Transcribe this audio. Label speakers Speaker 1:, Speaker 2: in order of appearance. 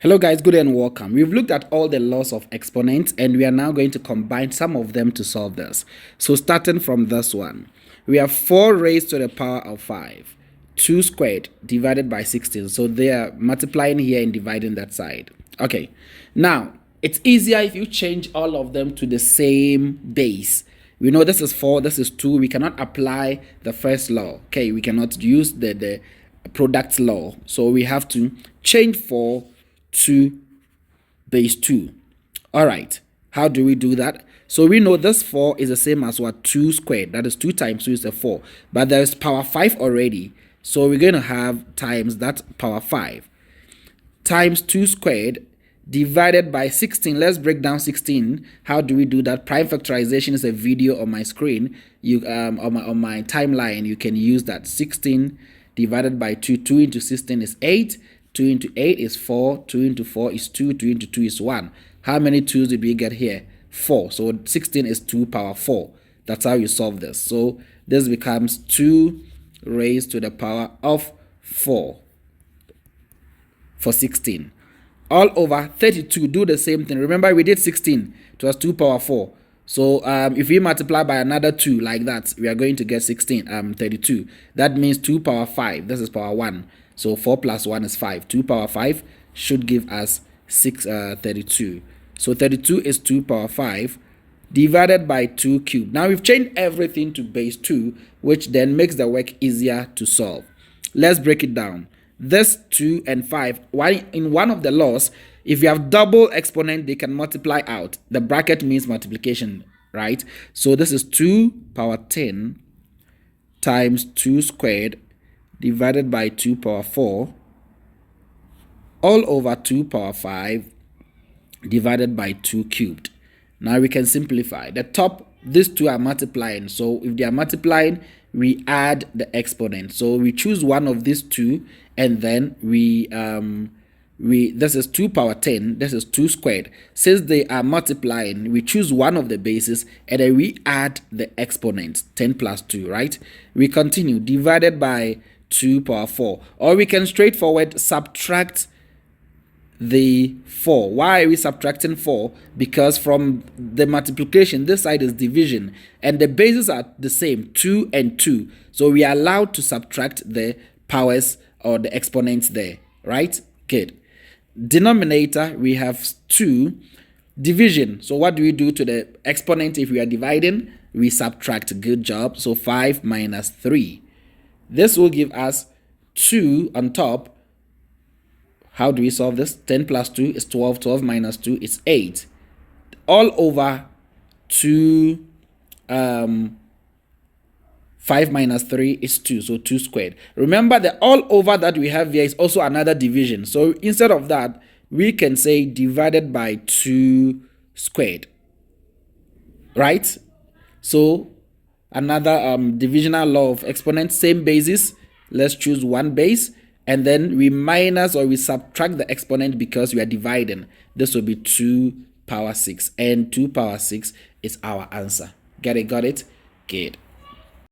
Speaker 1: Hello guys, good and welcome. We've looked at all the laws of exponents and we are now going to combine some of them to solve this. So starting from this one, we have 4 raised to the power of 5, 2 squared divided by 16. So they are multiplying here and dividing that side. Okay, now it's easier if you change all of them to the same base. We know this is 4, this is 2. We cannot apply the first law. Okay, we cannot use the product law. So we have to change 4 to base 2. All right, how do we do that? So we know this 4 is the same as what? 2 squared. That is 2 times 2 is a 4, but there is power 5 already, so we're going to have times that power 5 times 2 squared divided by 16. Let's break down 16. How do we do that? Prime factorization is a video on my screen. You on my timeline, you can use that. 16 divided by 2. 2 into 16 is 8. 2 into 8 is 4, 2 into 4 is 2, 2 into 2 is 1. How many 2's did we get here? 4. So 16 is 2 power 4. That's how you solve this. So this becomes 2 raised to the power of 4 for 16. All over 32, do the same thing. Remember we did 16, it was 2 power 4. So if we multiply by another 2 like that, we are going to get 32. That means 2 power 5, this is power 1. So 4 plus 1 is 5. 2 power 5 should give us 32. So 32 is 2 power 5 divided by 2 cubed. Now we've changed everything to base 2, which then makes the work easier to solve. Let's break it down. This 2 and 5, in one of the laws, if you have double exponent, they can multiply out. The bracket means multiplication, right? So this is 2 power 10 times 2 squared divided by 2 power 4 all over 2 power 5 divided by 2 cubed. Now we can simplify. The top, these two are multiplying. So if they are multiplying, we add the exponent. So we choose one of these two and then this is 2 power 10, this is 2 squared. Since they are multiplying, we choose one of the bases and then we add the exponent, 10 plus 2, right? We continue, divided by 2 power 4, or we can straightforward subtract the 4. Why are we subtracting 4? Because from the multiplication, this side is division and the bases are the same, 2 and 2, so we are allowed to subtract the powers or the exponents there, right? Good. Denominator, we have 2. Division, so what do we do to the exponent? If we are dividing, we subtract. Good job. So 5 minus 3. This will give us 2 on top. How do we solve this? 10 plus 2 is 12. 12 minus 2 is 8. All over 2, 5 minus 3 is 2. So 2 squared. Remember the all over that we have here is also another division. So instead of that, we can say divided by 2 squared. Right? So another divisional law of exponents, same basis. Let's choose one base and then we minus or we subtract the exponent because we are dividing. This will be 2 power 6 and 2 power 6 is our answer. Get it? Got it? Good.